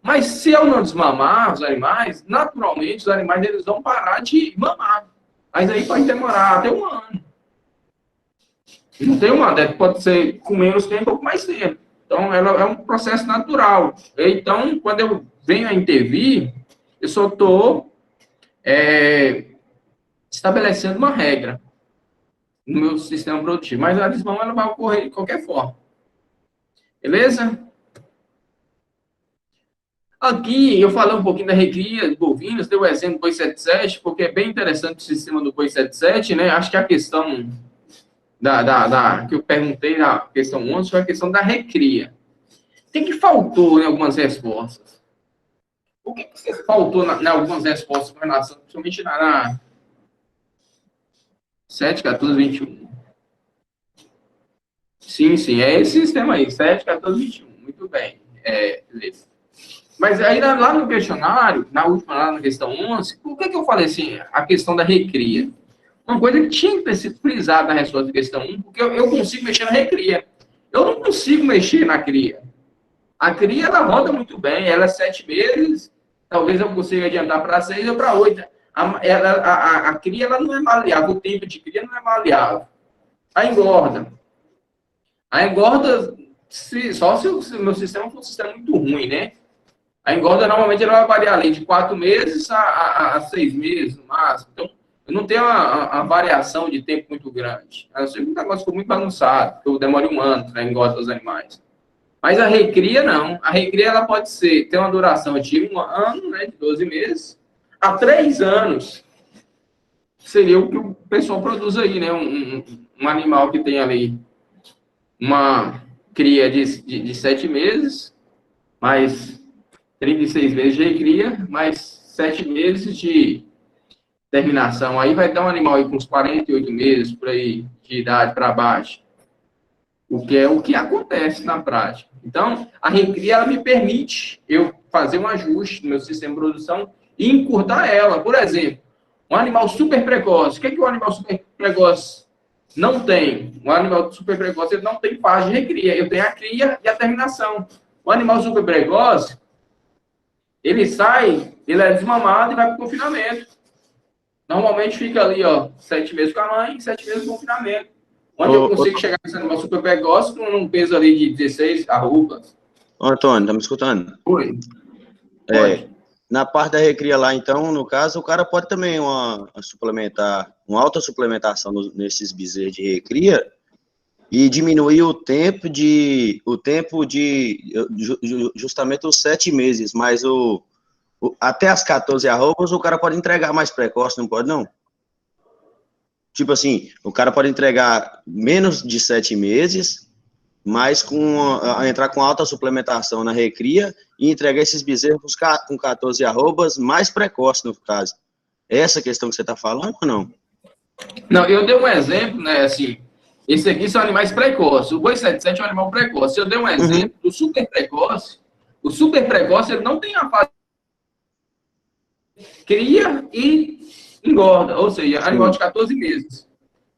Mas se eu não desmamar os animais, naturalmente os animais eles vão parar de mamar. Mas aí pode demorar até um ano. Não tem uma data, pode ser com menos tempo ou com mais tempo. Então, ela é um processo natural. Então, quando eu venho a intervir, eu só estou estabelecendo uma regra no meu sistema produtivo. Mas a desmama ela vai ocorrer de qualquer forma. Beleza? Aqui eu falei um pouquinho da recria de bovinos, dei o exemplo do boi 77, porque é bem interessante o sistema do boi 77, né? Acho que a questão que eu perguntei na questão 11 foi a questão da recria. O que faltou em algumas respostas? O que faltou em algumas respostas com relação, principalmente na 7, 14, 21? Sim, é esse sistema aí, 7, 14, 21. Muito bem. Beleza. Mas aí lá no questionário, na última, lá na questão 11, por que eu falei assim, a questão da recria? Uma coisa que tinha que ter sido frisada na resposta da questão 1, porque eu consigo mexer na recria. Eu não consigo mexer na cria. A cria, ela roda muito bem, ela é 7 meses, talvez eu consiga adiantar para 6 ou para 8. A cria, ela não é maleável, o tempo de cria não é maleável. A engorda, só se o meu sistema for um sistema muito ruim, né? A engorda, normalmente, ela vai variar ali de 4 meses a 6 meses, no máximo. Então, eu não tenho uma variação de tempo muito grande. A não ser que o negócio ficou muito bagunçado, que eu demore um ano para engordar os animais. Mas a recria, não. A recria, ela pode ter uma duração de 1 ano, né, de 12 meses, a 3 anos. Seria o que o pessoal produz aí, né? Um animal que tem ali uma cria de 7 meses, mais 36 meses de recria, mais 7 meses de terminação. Aí vai dar um animal aí com uns 48 meses, por aí, de idade para baixo. O que acontece na prática. Então, a recria, ela me permite eu fazer um ajuste no meu sistema de produção e encurtar ela. Por exemplo, um animal super precoce. O que o animal super precoce não tem? Um animal super precoce, ele não tem fase de recria. Eu tenho a cria e a terminação. O animal super precoce, ele é desmamado e vai para o confinamento. Normalmente fica ali, 7 meses com a mãe e 7 meses de confinamento. Onde eu consigo chegar nesse animal super precoce com um peso ali de 16 arrobas. Antônio, tá me escutando? Oi. Na parte da recria lá, então, no caso, o cara pode também suplementar, uma alta suplementação nesses bezerros de recria e diminuir o tempo de justamente os 7 meses, mas até as 14 arrobas o cara pode entregar mais precoce, não pode não? Tipo assim, o cara pode entregar menos de 7 meses, mas entrar com alta suplementação na recria e entregar esses bezerros com 14 arrobas mais precoce, no caso. É essa questão que você está falando ou não? Não, eu dei um exemplo, né, assim, esse aqui são animais precoces. O boi 77 é um animal precoce. Eu dei um exemplo do super precoce. O super precoce, ele não tem a fase cria e engorda, ou seja, animal de 14 meses.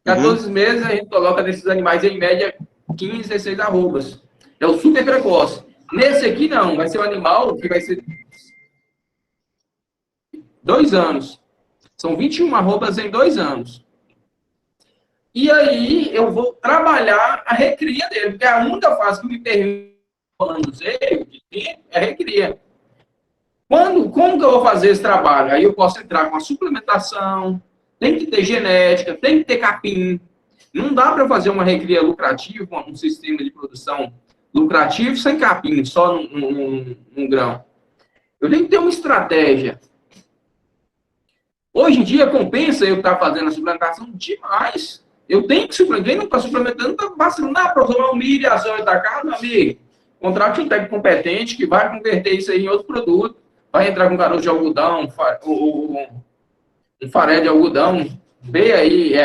14 meses a gente coloca nesses animais em média 15, 16 arrobas. É o super precoce. Nesse aqui não, vai ser um animal que vai ser 2 anos. São 21 arrobas em 2 anos. E aí eu vou trabalhar a recria dele, porque a única fase que me permite é a recria. Como que eu vou fazer esse trabalho? Aí eu posso entrar com a suplementação, tem que ter genética, tem que ter capim. Não dá para fazer uma recria lucrativa, um sistema de produção lucrativo sem capim, só num grão. Eu tenho que ter uma estratégia. Hoje em dia compensa eu estar fazendo a suplementação demais. Eu tenho que suplementar. Quem não está suplementando, não está vacilando. Não, para tomar um milho e a soja da casa, meu amigo. Contrate um técnico competente que vai converter isso aí em outro produto. Vai entrar com caroço de algodão, um farelo de algodão, vê aí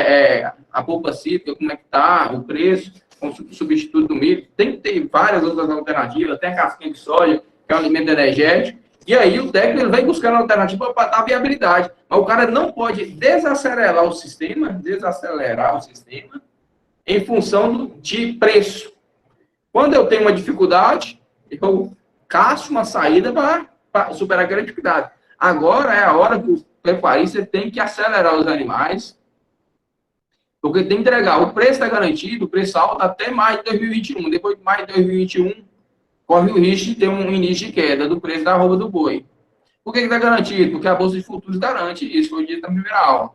a polpa cítrica, como é que tá, o preço, como substituto do milho. Tem que ter várias outras alternativas, tem a casquinha de soja, que é um alimento energético. E aí o técnico ele vem buscando alternativa para dar viabilidade. Mas o cara não pode desacelerar o sistema em função de preço. Quando eu tenho uma dificuldade, eu caço uma saída para superar aquela dificuldade. Agora é a hora que o pecuarista tem que acelerar os animais, Porque tem que entregar. O preço está garantido, o preço alto até maio de 2021. Depois de maio de 2021, corre o risco de ter um início de queda do preço da arroba do boi. Por que está garantido? Porque a Bolsa de Futuros garante isso, foi o dito na primeira aula.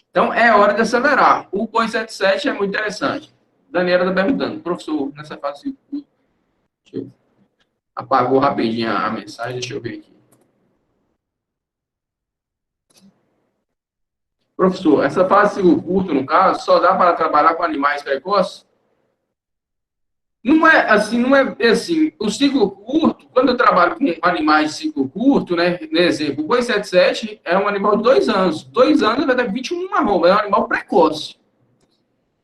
Então, é hora de acelerar. O boi 77 é muito interessante. Daniela está perguntando, professor, nessa fase... Apagou rapidinho a mensagem, deixa eu ver aqui. Professor, essa fase de ciclo curto, no caso, só dá para trabalhar com animais precoces? Não é assim, o ciclo curto, quando eu trabalho com animais de ciclo curto, né, por exemplo, o boi 77 é um animal de 2 anos. 2 anos vai dar 21 arroba, é um animal precoce.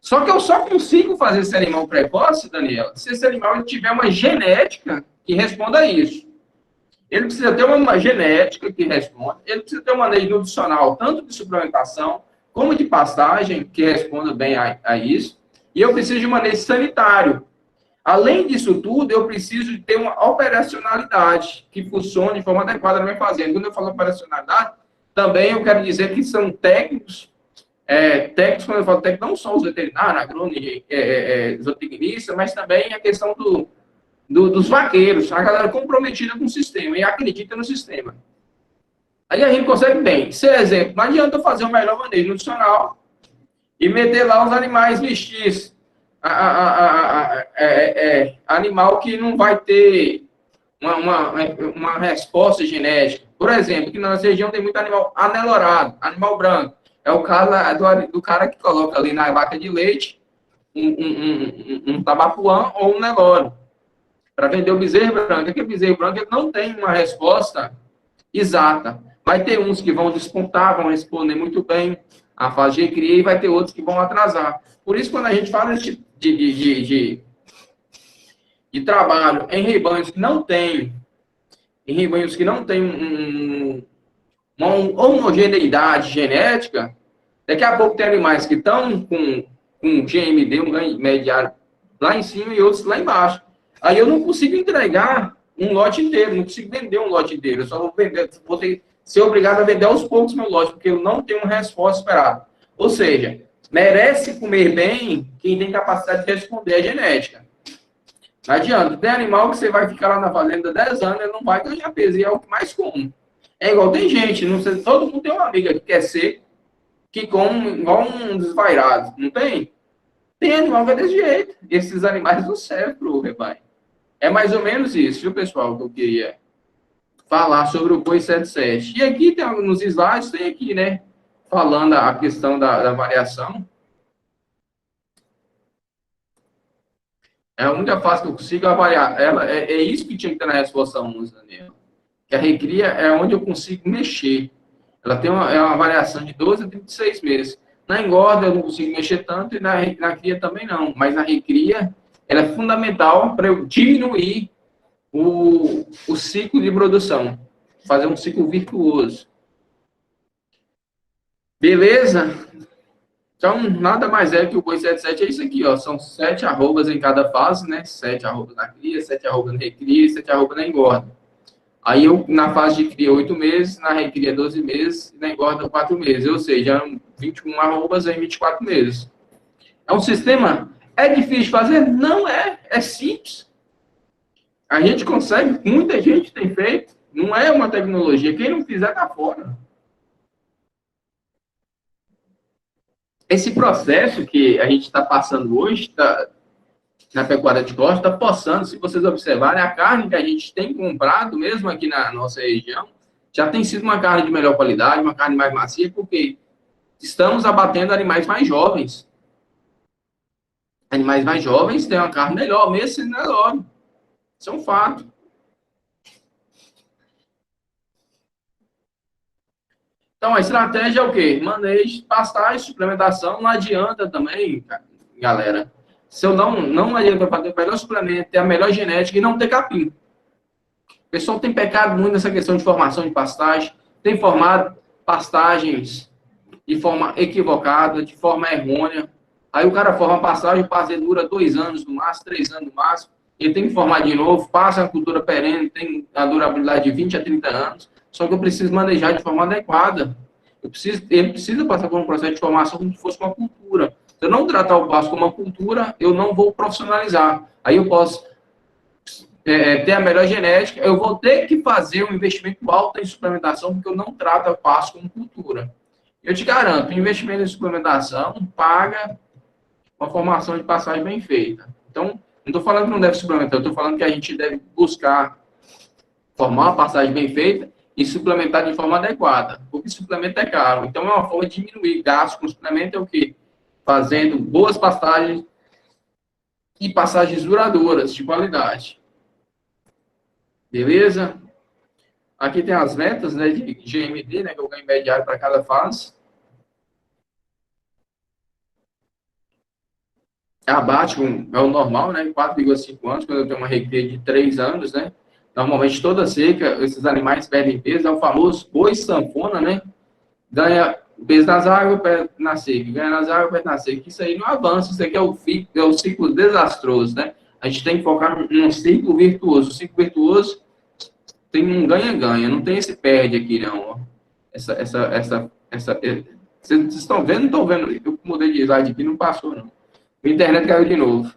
Só que eu só consigo fazer esse animal precoce, Daniela, se esse animal tiver uma genética que responda a isso. Ele precisa ter uma genética que responda, ele precisa ter uma manejo nutricional, tanto de suplementação, como de pastagem, que responda bem a isso, e eu preciso de manejo sanitário. Além disso tudo, eu preciso de ter uma operacionalidade que funcione de forma adequada na minha fazenda. Quando eu falo operacionalidade, também eu quero dizer que são técnicos, quando eu falo técnicos, não só os veterinários, agrônomos, zootecnistas, mas também a questão dos vaqueiros, a galera comprometida com o sistema e acredita no sistema. Aí a gente consegue bem. Se exemplo, não adianta eu fazer o melhor manejo nutricional e meter lá os animais mestiços. Animal que não vai ter uma resposta genética. Por exemplo, que na nossa região tem muito animal anelorado, animal branco. É o caso do cara que coloca ali na vaca de leite um tabapuã ou um Nelore para vender o bezerro branco. Aquele bezerro branco ele não tem uma resposta exata. Vai ter uns que vão despontar, vão responder muito bem a fase de cria, e vai ter outros que vão atrasar. Por isso, quando a gente fala de trabalho em rebanhos que não tem uma homogeneidade genética, daqui a pouco tem animais que estão com GMD, um ganho mediário, lá em cima e outros lá embaixo. Aí eu não consigo entregar um lote inteiro, não consigo vender um lote inteiro. Eu só vou ser obrigado a vender aos poucos meu lote, porque eu não tenho uma resposta esperada. Ou seja, merece comer bem quem tem capacidade de responder a genética. Não adianta. Tem animal que você vai ficar lá na fazenda 10 anos, ele não vai ganhar peso, e é o que mais comum. É igual, tem gente, não sei, todo mundo tem uma amiga que quer ser, que come igual um desvairado, não tem? Tem animal que é desse jeito. Esses animais não servem para o rebanho. É mais ou menos isso, viu, pessoal, que eu queria falar sobre o boi 77. E aqui, nos slides, tem aqui, né, falando a questão da variação. É a única fase que eu consigo avaliar. É isso que tinha que ter na resposta 11, Daniel. Que a recria é onde eu consigo mexer. Ela tem uma variação de 12 a 36 meses. Na engorda eu não consigo mexer tanto e na cria também não. Mas na recria, ela é fundamental para eu diminuir o ciclo de produção. Fazer um ciclo virtuoso. Beleza? Então, nada mais é que o boi 77 é isso aqui, ó. São 7 arrobas em cada fase, né? 7 arrobas na cria, 7 arrobas na recria e 7 arrobas na engorda. Aí eu, na fase de cria, 8 meses, na recria, 12 meses, e na engorda, 4 meses. Ou seja, 21 arrobas em 24 meses. É um sistema... É difícil de fazer? Não é. É simples. A gente consegue, muita gente tem feito. Não é uma tecnologia. Quem não fizer, tá fora. Esse processo que a gente está passando hoje, na pecuária de corte, está forçando, se vocês observarem, a carne que a gente tem comprado, mesmo aqui na nossa região, já tem sido uma carne de melhor qualidade, uma carne mais macia, porque estamos abatendo animais mais jovens. Animais mais jovens têm uma carne melhor, mesmo sendo Nelore. Isso é um fato. Então, a estratégia é o quê? Manejo, pastagem, suplementação. Não adianta também, galera. Se eu não adianta fazer o melhor suplemento, ter a melhor genética e não ter capim. O pessoal tem pecado muito nessa questão de formação de pastagem. Tem formado pastagens de forma equivocada, de forma errônea. Aí o cara forma pastagem, o pasto dura 2 anos no máximo, 3 anos no máximo. Ele tem que formar de novo, passa a cultura perene, tem a durabilidade de 20 a 30 anos. Só que eu preciso manejar de forma adequada. Ele precisa passar por um processo de formação como se fosse uma cultura. Se eu não tratar o pasto como uma cultura, eu não vou profissionalizar. Aí eu posso ter a melhor genética, eu vou ter que fazer um investimento alto em suplementação, porque eu não trato o pasto como cultura. Eu te garanto, o investimento em suplementação paga uma formação de passagem bem feita. Então, não estou falando que não deve suplementar, eu estou falando que a gente deve buscar formar uma passagem bem feita e suplementar de forma adequada, porque suplemento é caro. Então, é uma forma de diminuir gastos com suplemento, é o quê? Fazendo boas pastagens e passagens duradouras, de qualidade. Beleza? Aqui tem as metas, né, de GMD, né, que é o ganho médio diário para cada fase. Abate é o normal, né, 4,5 anos, quando eu tenho uma recria de 3 anos, né. Normalmente, toda seca, esses animais perdem peso, é o famoso boi sanfona, né, ganha peso nas águas, perde na seca, ganha nas águas, perde na seca. Isso aí não avança, isso aqui é o ciclo desastroso, né. A gente tem que focar num ciclo virtuoso. O ciclo virtuoso tem um ganha-ganha, não tem esse perde aqui, não. Vocês estão vendo? Não estão vendo? Eu mudei de slide aqui, não passou, não. A internet caiu de novo.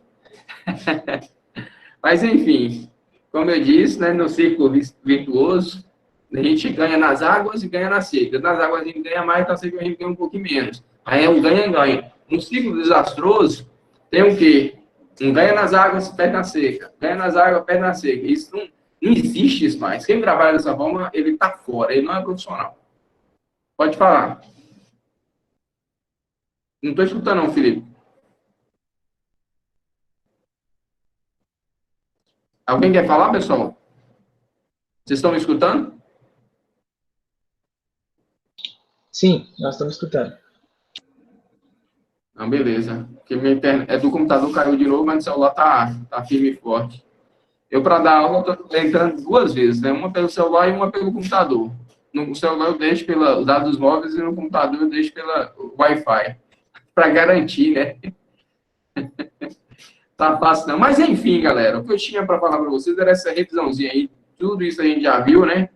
Mas, enfim, como eu disse, né, no ciclo virtuoso, a gente ganha nas águas e ganha na seca. Nas águas a gente ganha mais, na seca a gente ganha um pouquinho menos. Aí é um ganha-ganha. No ciclo desastroso, tem o quê? Um ganha nas águas, perde na seca. Ganha nas águas, perde na seca. Isso não existe isso mais. Quem trabalha dessa forma, ele está fora, ele não é profissional. Pode falar. Não estou escutando, não, Felipe. Alguém quer falar, pessoal? Vocês estão me escutando? Sim, nós estamos escutando. Não, beleza. Porque minha internet é do computador, caiu de novo, mas o celular tá firme e forte. Eu, para dar aula, estou entrando 2 vezes, né? Uma pelo celular e uma pelo computador. No celular eu deixo pelos dados móveis e no computador eu deixo pela Wi-Fi. Para garantir, né? Tá fácil não. Mas, enfim, galera, o que eu tinha para falar para vocês era essa revisãozinha aí. Tudo isso a gente já viu, né?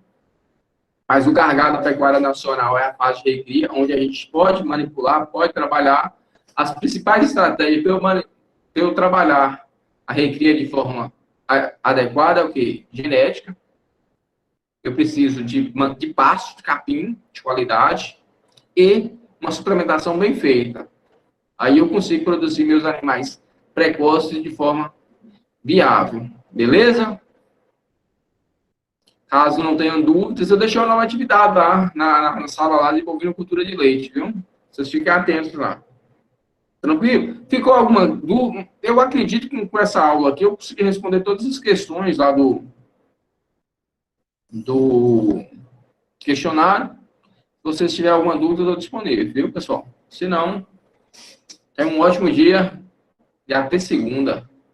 Mas o gargalo da pecuária nacional é a fase de recria, onde a gente pode manipular, pode trabalhar. As principais estratégias para eu trabalhar a recria de forma adequada é o quê? Genética. Eu preciso de pasto, de capim, de qualidade e uma suplementação bem feita. Aí eu consigo produzir meus animais precoces de forma viável. Beleza? Caso não tenham dúvidas, eu deixei uma nova atividade lá na sala lá de bovinocultura de leite, viu? Vocês fiquem atentos lá. Tranquilo? Ficou alguma dúvida? Eu acredito que com essa aula aqui eu consegui responder todas as questões lá do questionário. Se vocês tiverem alguma dúvida, eu estou disponível, viu, pessoal? Se não, tenha um ótimo dia e até segunda.